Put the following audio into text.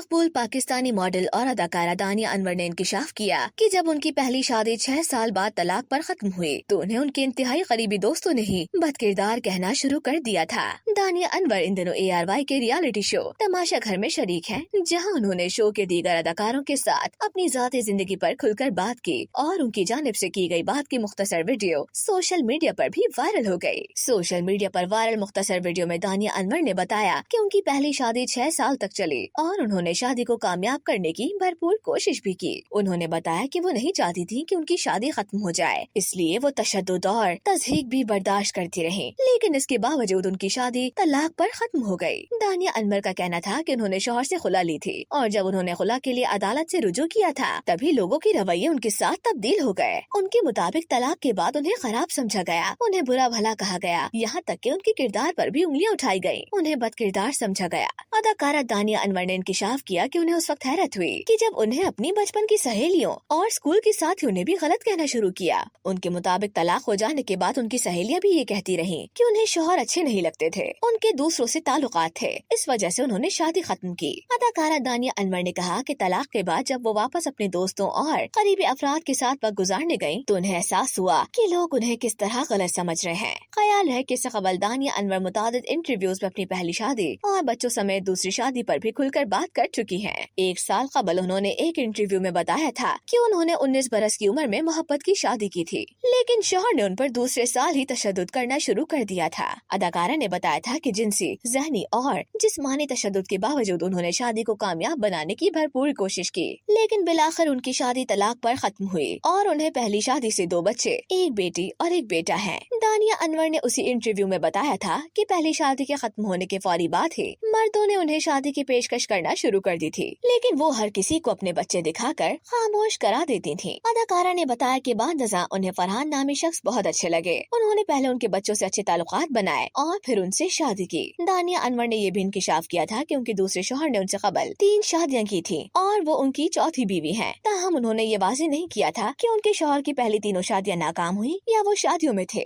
مقبول Pakistani model اور اداکارہ دانیہ انور نے انکشاف کیا کہ جب ان کی پہلی شادی 6 سال بعد طلاق پر ختم ہوئی تو انہیں ان کے انتہائی قریبی دوستوں نے ہی بد کردار کہنا شروع کر دیا تھا۔ دانیہ انور ان دنوں ARY کے ریالٹی شو تماشا گھر میں شریک ہیں، جہاں انہوں نے شو کے دیگر اداکاروں کے ساتھ اپنی ذاتی زندگی پر کھل کر بات کی اور ان کی جانب سے کی گئی بات کی مختصر ویڈیو سوشل میڈیا پر بھی وائرل ہو گئی۔ سوشل میڈیا پر وائرل مختصر ویڈیو میں دانیہ انور نے بتایا کہ ان کی پہلی شادی 6 سال تک چلی اور انہوں نے شادی کو کامیاب کرنے کی بھرپور کوشش بھی کی۔ انہوں نے بتایا کہ وہ نہیں چاہتی تھی کہ ان کی شادی ختم ہو جائے، اس لیے وہ تشدد اور تضحیک بھی برداشت کرتی رہیں، لیکن اس کے باوجود ان کی شادی طلاق پر ختم ہو گئی۔ دانیہ انور کا کہنا تھا کہ انہوں نے شوہر سے خلا لی تھی اور جب انہوں نے خلا کے لیے عدالت سے رجوع کیا تھا تبھی لوگوں کے رویے ان کے ساتھ تبدیل ہو گئے۔ ان کے مطابق طلاق کے بعد انہیں خراب سمجھا گیا، انہیں برا بھلا کہا گیا، یہاں تک کہ ان کے کردار پر بھی انگلیاں اٹھائی گئی، انہیں بد کردار سمجھا گیا۔ اداکارہ دانیہ انور نے انکشاف کیا کہ انہیں اس وقت حیرت ہوئی کہ جب انہیں اپنی بچپن کی سہیلیوں اور اسکول کی ساتھیوں نے بھی غلط کہنا شروع کیا۔ ان کے مطابق طلاق ہو جانے کے بعد ان کی سہیلیاں بھی یہ کہتی رہیں کہ انہیں شوہر اچھے نہیں لگتے تھے، ان کے دوسروں سے تعلقات تھے، اس وجہ سے انہوں نے شادی ختم کی۔ اداکارہ دانیہ انور نے کہا کہ طلاق کے بعد جب وہ واپس اپنے دوستوں اور قریبی افراد کے ساتھ وقت گزارنے گئیں تو انہیں احساس ہوا کہ لوگ انہیں کس طرح غلط سمجھ رہے ہیں۔ خیال ہے کہ اس سے قبل دانیہ انور متعدد انٹرویوز میں اپنی پہلی شادی اور بچوں سمیت دوسری شادی پر بھی کھل کر بات کر چکی ہیں۔ 1 سال قبل انہوں نے ایک انٹرویو میں بتایا تھا کہ انہوں نے 19 برس کی عمر میں محبت کی شادی کی تھی، لیکن شوہر نے ان پر دوسرے سال ہی تشدد کرنا شروع کر دیا تھا۔ اداکارہ نے بتایا تھا کہ جنسی، ذہنی اور جسمانی تشدد کے باوجود انہوں نے شادی کو کامیاب بنانے کی بھرپور کوشش کی، لیکن بالآخر ان کی شادی طلاق پر ختم ہوئی اور انہیں پہلی شادی سے 2 بچے، ایک بیٹی اور ایک بیٹا ہے۔ دانیہ انور نے اسی انٹرویو میں بتایا تھا کہ پہلی شادی کے ختم ہونے کے فوری بعد ہی مردوں نے انہیں شادی کی پیشکش کرنا شروع کر دی تھی، لیکن وہ ہر کسی کو اپنے بچے دکھا کر خاموش کرا دیتی تھیں۔ اداکارہ نے بتایا کہ بعد ازاں انہیں فرحان نامی شخص بہت اچھے لگے، انہوں نے پہلے ان کے بچوں سے اچھے تعلقات بنائے اور پھر ان سے شادی کی۔ دانیہ انور نے یہ بھی انکشاف کیا تھا کہ ان کے دوسرے شوہر نے ان سے قبل 3 شادیاں کی تھیں اور وہ ان کی چوتھی بیوی ہیں، تاہم انہوں نے یہ واضح نہیں کیا تھا کہ ان کے شوہر کی پہلی تینوں شادیاں ناکام ہوئی یا وہ شادیوں میں تھے۔